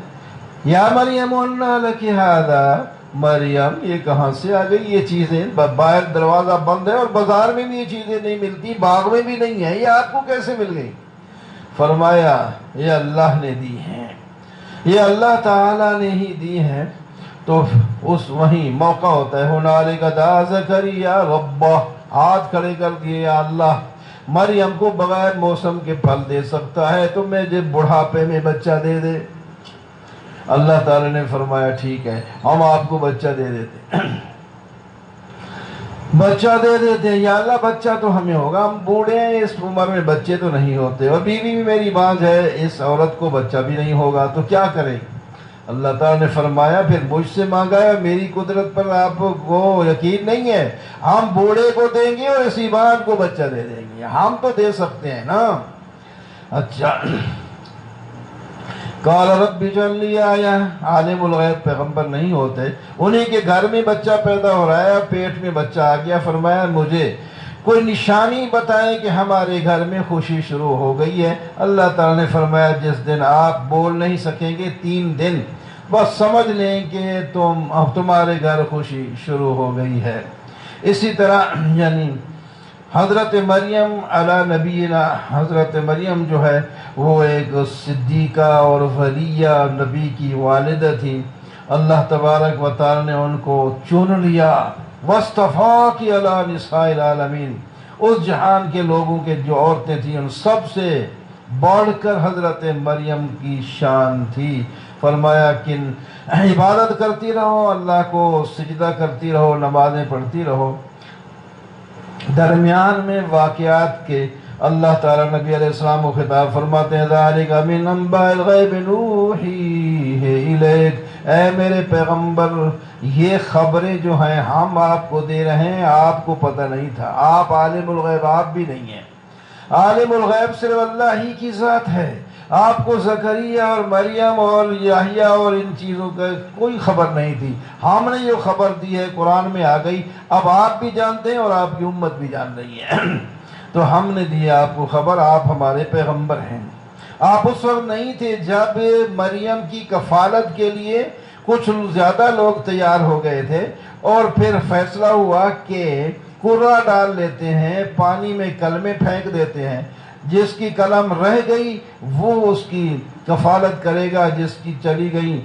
A: یا مریم انا لک ھذا، مریم یہ کہاں سے آ گئی یہ چیزیں؟ باہر دروازہ بند ہے اور بازار میں بھی یہ چیزیں نہیں ملتی، باغ میں بھی نہیں ہے، یہ آپ کو کیسے مل گئی؟ فرمایا یہ اللہ نے دی ہیں، یہ اللہ تعالیٰ نے ہی دی ہیں۔ تو اس وہیں موقع ہوتا ہے، ہنالک دعا زکریا ربہ، ہاتھ کھڑے کر دیے، یا اللہ مریم کو بغیر موسم کے پھل دے سکتا ہے تو مجھے بڑھاپے میں بچہ دے دے۔ اللہ تعالی نے فرمایا ٹھیک ہے ہم آپ کو بچہ دے دیتے، بچہ دے دیتے ہیں۔ یا اللہ بچہ تو ہمیں ہوگا، ہم بوڑھے ہیں، اس عمر میں بچے تو نہیں ہوتے، اور بیوی بھی میری بانجھ ہے، اس عورت کو بچہ بھی نہیں ہوگا تو کیا کریں؟ اللہ تعالیٰ نے فرمایا پھر مجھ سے مانگا ہے، میری قدرت پر آپ کو یقین نہیں ہے، ہم بوڑھے کو دیں گے اور اسی بات کو بچہ دے دیں گے، ہم تو دے سکتے ہیں نا۔ اچھا قال رب اجعل لی آیہ، عالم الغیب پیغمبر نہیں ہوتے، انہیں کے گھر میں بچہ پیدا ہو رہا ہے، پیٹ میں بچہ آ گیا، فرمایا مجھے کوئی نشانی بتائیں کہ ہمارے گھر میں خوشی شروع ہو گئی ہے۔ اللہ تعالیٰ نے فرمایا جس دن آپ بول نہیں سکیں گے 3 دن، بس سمجھ لیں کہ تمہارے گھر خوشی شروع ہو گئی ہے۔ اسی طرح یعنی حضرت مریم علی نبینا، حضرت مریم جو ہے وہ ایک صدیقہ اور ولیہ نبی کی والدہ تھی۔ اللہ تبارک و تعالی نے ان کو چن لیا، واصطفاک علی نساء العالمین، اس جہان کے لوگوں کے جو عورتیں تھیں ان سب سے بڑھ کر حضرت مریم کی شان تھی۔ فرمایا کہ عبادت کرتی رہو، اللہ کو سجدہ کرتی رہو، نمازیں پڑھتی رہو۔ درمیان میں واقعات کے اللہ تعالیٰ نبی علیہ السلام کو خطاب فرماتے ہیں ذالک من انباء الغیب نوحیہ الیک، اے میرے پیغمبر یہ خبریں جو ہیں ہم آپ کو دے رہے ہیں، آپ کو پتہ نہیں تھا، آپ عالم الغیب آپ بھی نہیں ہیں، عالم الغیب صرف اللہ ہی کی ذات ہے۔ آپ کو زکریا اور مریم اور یحییٰ اور ان چیزوں کا کوئی خبر نہیں تھی، ہم نے یہ خبر دی ہے، قرآن میں آ گئی، اب آپ بھی جانتے ہیں اور آپ کی امت بھی جان رہی ہے۔ تو ہم نے دی آپ کو خبر، آپ ہمارے پیغمبر ہیں۔ آپ اس وقت نہیں تھے جب مریم کی کفالت کے لیے کچھ زیادہ لوگ تیار ہو گئے تھے، اور پھر فیصلہ ہوا کہ قرہ ڈال لیتے ہیں، پانی میں کلمے پھینک دیتے ہیں، جس کی قلم رہ گئی وہ اس کی کفالت کرے گا، جس کی چلی گئی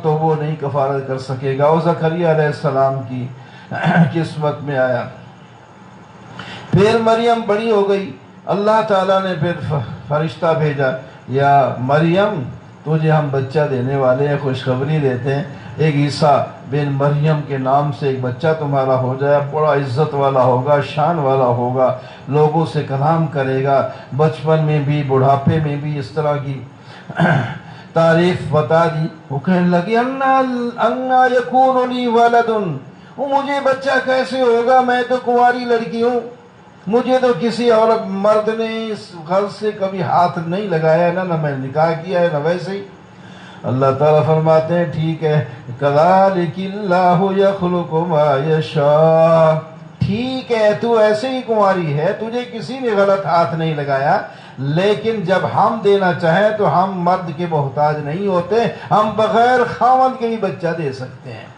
A: تو وہ نہیں کفالت کر سکے گا۔ اور زکریا علیہ السلام کی قسمت میں آیا۔ پھر مریم بڑی ہو گئی، اللہ تعالیٰ نے پھر فرشتہ بھیجا، یا مریم تجھے ہم بچہ دینے والے ہیں، خوشخبری دیتے ہیں، ایک عیسیٰ بن مریم کے نام سے ایک بچہ تمہارا ہو جائے، بڑا عزت والا ہوگا، شان والا ہوگا، لوگوں سے کلام کرے گا، بچپن میں بھی بڑھاپے میں بھی۔ اس طرح کی تعریف بتا دی۔ وہ کہنے لگی انا یکون لی ولد، مجھے بچہ کیسے ہوگا، میں تو کنواری لڑکی ہوں، مجھے تو کسی اور مرد نے اس غرض سے کبھی ہاتھ نہیں لگایا، نہ میں نکاح کیا ہے نہ ویسے ہی۔ اللہ تعالیٰ فرماتے ہیں ٹھیک ہے، کذالک اللہ یخلق ما یشاء، ٹھیک ہے تو ایسے ہی کنواری ہے، تجھے کسی نے غلط ہاتھ نہیں لگایا، لیکن جب ہم دینا چاہیں تو ہم مرد کے محتاج نہیں ہوتے، ہم بغیر خاوند کے بھی بچہ دے سکتے ہیں۔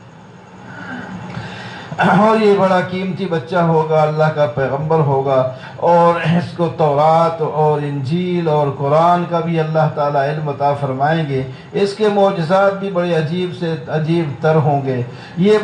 A: اور یہ بڑا قیمتی بچہ ہوگا، اللہ کا پیغمبر ہوگا، اور اس کو تورات اور انجیل اور قرآن کا بھی اللہ تعالیٰ علم عطا فرمائیں گے۔ اس کے معجزات بھی بڑے عجیب سے عجیب تر ہوں گے۔ یہ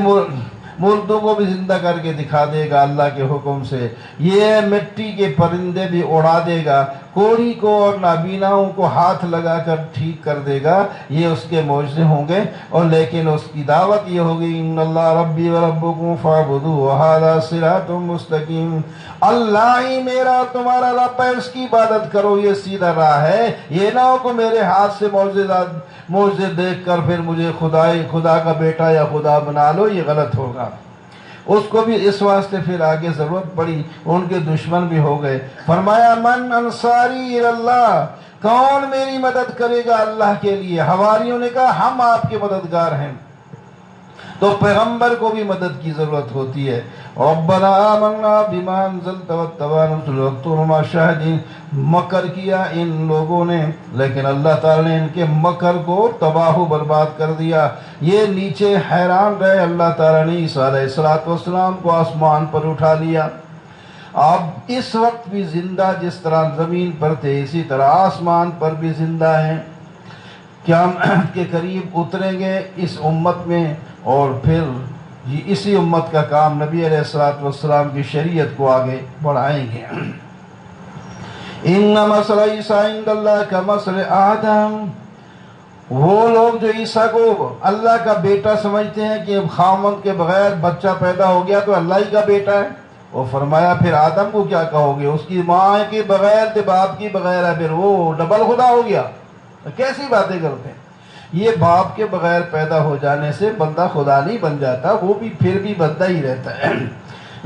A: مردوں کو بھی زندہ کر کے دکھا دے گا اللہ کے حکم سے، یہ مٹی کے پرندے بھی اڑا دے گا، کوڑی کو اور نابیناؤں کو ہاتھ لگا کر ٹھیک کر دے گا، یہ اس کے معجزے ہوں گے۔ اور لیکن اس کی دعوت یہ ہوگی ان اللہ ربی و ربکم فاعبدوہ ھذا صراط مستقیم، اللہ ہی میرا اور تمہارا رب ہے، اس کی عبادت کرو، یہ سیدھا راہ ہے۔ یہ نہ ہو کہ میرے ہاتھ سے معجزے دیکھ کر پھر مجھے خدا کا بیٹا یا خدا بنا لو، یہ غلط ہوگا۔ اس کو بھی اس واسطے پھر آگے ضرورت پڑی، ان کے دشمن بھی ہو گئے۔ فرمایا من انصاری اللہ، کون میری مدد کرے گا اللہ کے لیے؟ حواریوں نے کہا ہم آپ کے مددگار ہیں۔ تو پیغمبر کو بھی مدد کی ضرورت ہوتی ہے۔ ربنا آمنا بما انزلت واتبعنا الرسول مع الشاهدين، مکر کیا ان لوگوں نے، لیکن اللہ تعالی نے ان کے مکر کو تباہ و برباد کر دیا۔ یہ نیچے حیران رہے، اللہ تعالی نے عیسیٰ علیہ السلام کو آسمان پر اٹھا لیا۔ اب اس وقت بھی زندہ جس طرح زمین پر تھے اسی طرح آسمان پر بھی زندہ ہیں، قیامت کے قریب اتریں گے اس امت میں، اور پھر اسی امت کا کام نبی علیہ السلام کی شریعت کو آگے بڑھائیں گے۔ ان مثل عیسیٰ عند اللہ کمثل آدم، وہ لوگ جو عیسیٰ کو اللہ کا بیٹا سمجھتے ہیں کہ خاوند کے بغیر بچہ پیدا ہو گیا تو اللہ ہی کا بیٹا ہے، وہ فرمایا پھر آدم کو کیا کہو گے، اس کی ماں کے بغیر تھے، باپ کی بغیر ہے، پھر وہ ڈبل خدا ہو گیا، کیسی باتیں کرتے ہیں؟ یہ باپ کے بغیر پیدا ہو جانے سے بندہ خدا نہیں بن جاتا، وہ بھی پھر بھی بندہ ہی رہتا ہے،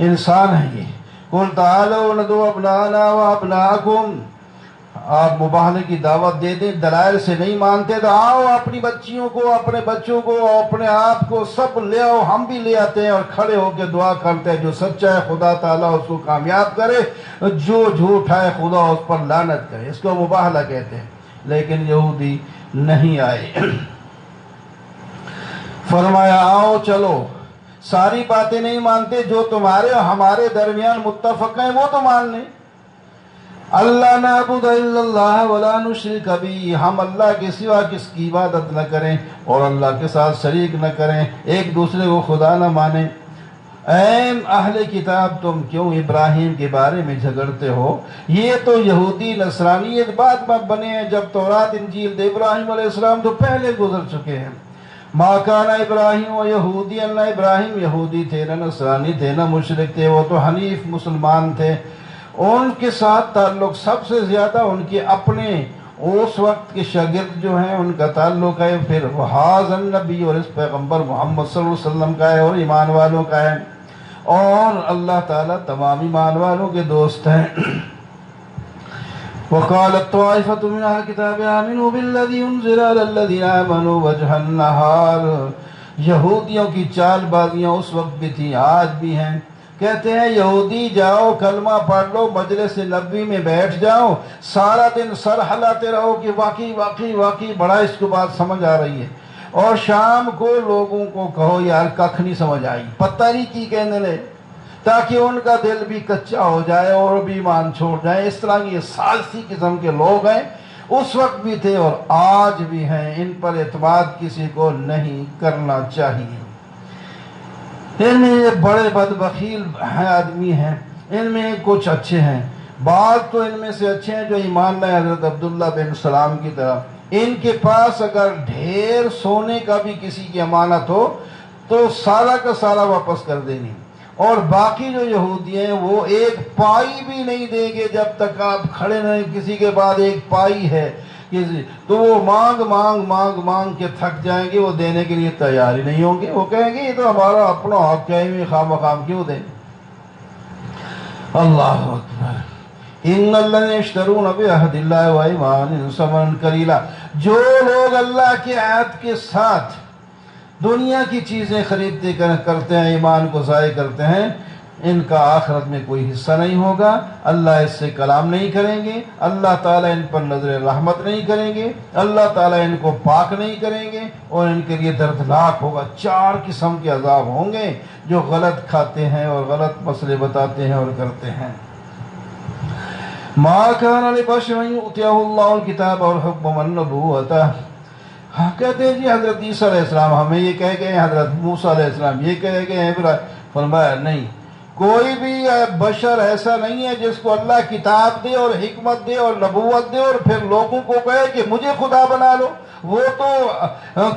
A: انسان ہے یہ۔ قل تعالوا ندعو ابناءنا وابناءکم، آپ مباہلے کی دعوت دے دیں، دلائل سے نہیں مانتے تو آؤ اپنی بچیوں کو، اپنے بچوں کو، اپنے آپ کو سب لے آؤ، ہم بھی لے آتے ہیں اور کھڑے ہو کے دعا کرتے ہیں جو سچا ہے خدا تعالیٰ اس کو کامیاب کرے، جو جھوٹا ہے خدا اس پر لعنت کرے۔ اس کو مباہلہ کہتے ہیں۔ لیکن یہودی نہیں آئے۔ فرمایا آؤ چلو، ساری باتیں نہیں مانتے، جو تمہارے اور ہمارے درمیان متفق ہیں وہ تو مان لیں۔ اللہ نعبد الا اللہ ولا نشرک بہ، ہم اللہ کے سوا کس کی عبادت نہ کریں اور اللہ کے ساتھ شریک نہ کریں، ایک دوسرے کو خدا نہ مانیں۔ اے اہل کتاب، تم کیوں ابراہیم کے بارے میں جھگڑتے ہو؟ یہ تو یہودی نصرانیت بعد میں بنے ہیں، جب تورات انجیل دے ابراہیم علیہ السلام تو پہلے گزر چکے ہیں۔ ما کان ابراہیم و یہودی، نہ ابراہیم یہودی تھے نہ نصرانی تھے نہ مشرک تھے، وہ تو حنیف مسلمان تھے۔ ان کے ساتھ تعلق سب سے زیادہ ان کے اپنے اس وقت کے شاگرد جو ہیں ان کا تعلق ہے، پھر حاض النبی اور اس پیغمبر محمد صلی اللہ علیہ وسلم کا ہے اور ایمان والوں کا ہے، اور اللہ تعالیٰ تمام ایمان والوں کے دوست ہیں۔ وقالت طائفة من أهل الكتاب آمنوا بالذي أنزل على الذين آمنوا وجه النهار، یہودیوں کی چال بازیاں اس وقت بھی تھیں، آج بھی ہیں۔ کہتے ہیں یہودی جاؤ کلمہ پڑھ لو، مجلس نبوی میں بیٹھ جاؤ، سارا دن سر ہلاتے رہو کہ واقعی واقعی واقعی بڑا اس کو بات سمجھ آ رہی ہے، اور شام کو لوگوں کو کہو یار ککھ نہیں سمجھ آئی، پتہ نہیں کی کہنے لے، تاکہ ان کا دل بھی کچا ہو جائے اور بھی ایمان چھوڑ جائے۔ اس طرح کی یہ ثالثی قسم کے لوگ ہیں، اس وقت بھی تھے اور آج بھی ہیں، ان پر اعتماد کسی کو نہیں کرنا چاہیے۔ ان میں یہ بڑے بدبخیل آدمی ہیں، ان میں کچھ اچھے ہیں، بعض تو ان میں سے اچھے ہیں جو ایمان لائے حضرت عبداللہ بن سلام کی طرح، ان کے پاس اگر ڈھیر سونے کا بھی کسی کی امانت ہو تو سارا کا سارا واپس کر دینی، اور باقی جو یہودی ہیں وہ ایک پائی بھی نہیں دیں گے جب تک آپ کھڑے نہیں، کسی کے بعد ایک پائی ہے تو وہ مانگ مانگ مانگ مانگ کے تھک جائیں گے، وہ دینے کے لیے تیار ہی نہیں ہوں گے، وہ کہیں گے یہ تو ہمارا اپنا حق ہے، میں خام خام کیوں دیں۔ اللہ اکبر۔ ان الذین یشترون بعہد اللہ وایمانہم ثمنا قلیلا، جو لوگ اللہ کے عہد کے ساتھ دنیا کی چیزیں خریدتے کرتے ہیں، ایمان کو ضائع کرتے ہیں، ان کا آخرت میں کوئی حصہ نہیں ہوگا، اللہ اس سے کلام نہیں کریں گے، اللہ تعالیٰ ان پر نظر رحمت نہیں کریں گے، اللہ تعالیٰ ان کو پاک نہیں کریں گے، اور ان کے لیے دردناک ہوگا۔ 4 قسم کے عذاب ہوں گے جو غلط کھاتے ہیں اور غلط مسئلے بتاتے ہیں اور کرتے ہیں۔ ما کان لبشر ان یؤتیہ اللہ الکتاب والحکم والنبوۃ، کہتے ہیں جی حضرت عیسیٰ علیہ السلام ہمیں یہ کہہ گئے ہیں، حضرت موسیٰ علیہ السلام یہ کہہ گئے ہیں، فرمایا نہیں، کوئی بھی بشر ایسا نہیں ہے جس کو اللہ کتاب دے اور حکمت دے اور نبوت دے اور پھر لوگوں کو کہے کہ مجھے خدا بنا لو۔ وہ تو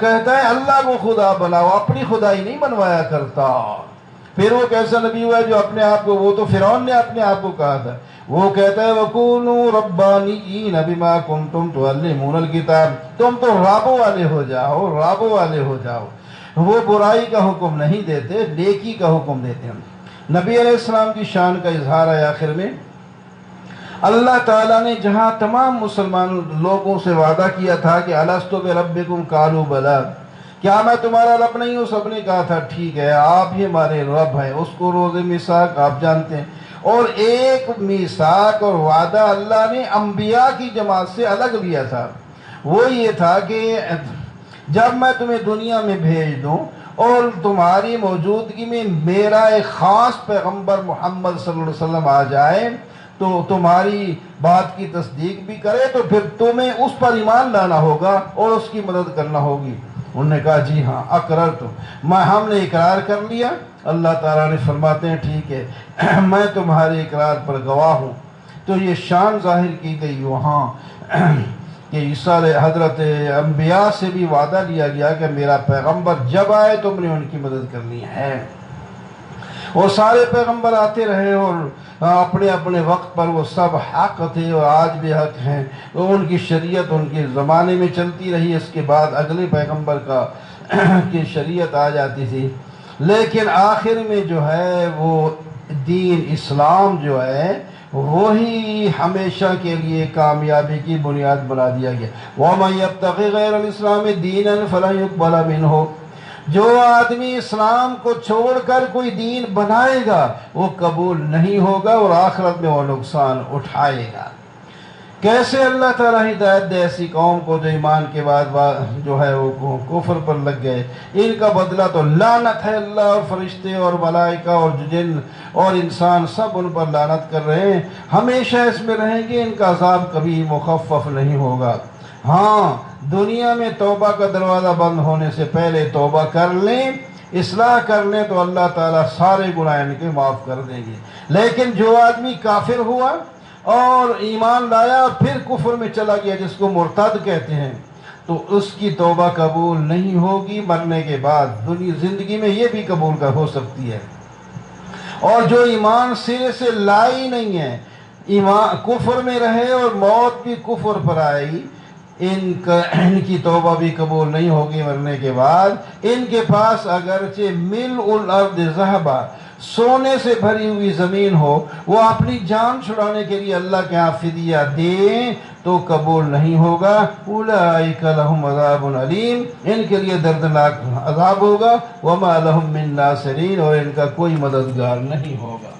A: کہتا ہے اللہ کو خدا بناؤ، اپنی خدائی نہیں بنوایا کرتا۔ پھر وہ کیسا نبی ہوا ہے جو اپنے آپ کو، وہ تو فرعون نے اپنے آپ کو کہا تھا، وہ کہتا ہے وَكُونُوا رَبَّانِيِّينَ بِمَا كُنتُمْ تُعَلِّمُونَ الْكِتَابَ، تم تو رابوں والے ہو جاؤ، رابوں والے ہو جاؤ۔ وہ برائی کا حکم نہیں دیتے، نیکی کا حکم دیتے ہیں۔ نبی علیہ السلام کی شان کا اظہار ہے آخر میں، اللہ تعالیٰ نے جہاں تمام مسلمان لوگوں سے وعدہ کیا تھا کہ الستُ بربکم قالوا بلی، کیا میں تمہارا رب نہیں ہوں؟ سب نے کہا تھا ٹھیک ہے آپ ہی ہمارے رب ہیں۔ اس کو روز میثاق آپ جانتے ہیں، اور ایک میثاق اور وعدہ اللہ نے انبیاء کی جماعت سے الگ لیا تھا، وہ یہ تھا کہ جب میں تمہیں دنیا میں بھیج دوں اور تمہاری موجودگی میں میرا ایک خاص پیغمبر محمد صلی اللہ علیہ وسلم آ جائے تو تمہاری بات کی تصدیق بھی کرے تو پھر تمہیں اس پر ایمان لانا ہوگا اور اس کی مدد کرنا ہوگی۔ انہوں نے کہا جی ہاں اقررت، ہم نے اقرار کر لیا۔ اللہ تعالیٰ نے فرماتے ہیں ٹھیک ہے میں تمہارے اقرار پر گواہ ہوں۔ تو یہ شان ظاہر کی گئی وہاں کہ عیسیٰ حضرت انبیاء سے بھی وعدہ لیا گیا کہ میرا پیغمبر جب آئے تم نے ان کی مدد کرنی ہے، اور سارے پیغمبر آتے رہے اور اپنے اپنے وقت پر وہ سب حق تھے اور آج بھی حق ہیں، تو ان کی شریعت ان کے زمانے میں چلتی رہی، اس کے بعد اگلے پیغمبر کی شریعت آ جاتی تھی، لیکن آخر میں جو ہے وہ دین اسلام جو ہے وہی ہمیشہ کے لیے کامیابی کی بنیاد بنا دیا گیا۔ وَمَن يَبْتَغِ غَيْرَ الْإِسْلَامِ دِينًا فَلَن يُقْبَلَ مِنْهُ، جو آدمی اسلام کو چھوڑ کر کوئی دین بنائے گا وہ قبول نہیں ہوگا اور آخرت میں وہ نقصان اٹھائے گا۔ کیسے اللہ تعالیٰ ہدایت دے ایسی قوم کو جو ایمان کے بعد جو ہے وہ کفر پر لگ گئے؟ ان کا بدلہ تو لعنت ہے، اللہ اور فرشتے اور ملائکہ اور جن اور انسان سب ان پر لعنت کر رہے ہیں، ہمیشہ اس میں رہیں گے، ان کا عذاب کبھی مخفف نہیں ہوگا۔ ہاں، دنیا میں توبہ کا دروازہ بند ہونے سے پہلے توبہ کر لیں، اصلاح کر لیں تو اللہ تعالیٰ سارے گناہ ان کے معاف کر دیں گے۔ لیکن جو آدمی کافر ہوا اور ایمان لایا اور پھر کفر میں چلا گیا، جس کو مرتد کہتے ہیں، تو اس کی توبہ قبول نہیں ہوگی مرنے کے بعد۔ دنیا زندگی میں یہ بھی قبول کا ہو سکتی ہے، اور جو ایمان سرے سے لائی نہیں ہے، ایمان کفر میں رہے اور موت بھی کفر پر آئی، ان کی توبہ بھی قبول نہیں ہوگی مرنے کے بعد۔ ان کے پاس اگرچہ ملء الارض ذہبا، سونے سے بھری ہوئی زمین ہو، وہ اپنی جان چھڑانے کے لیے اللہ کے ہاں فدیہ دیں تو قبول نہیں ہوگا۔ اولئک لہم عذاب علیم، ان کے لیے دردناک عذاب ہوگا۔ وما لہم من ناصرین، اور ان کا کوئی مددگار نہیں ہوگا۔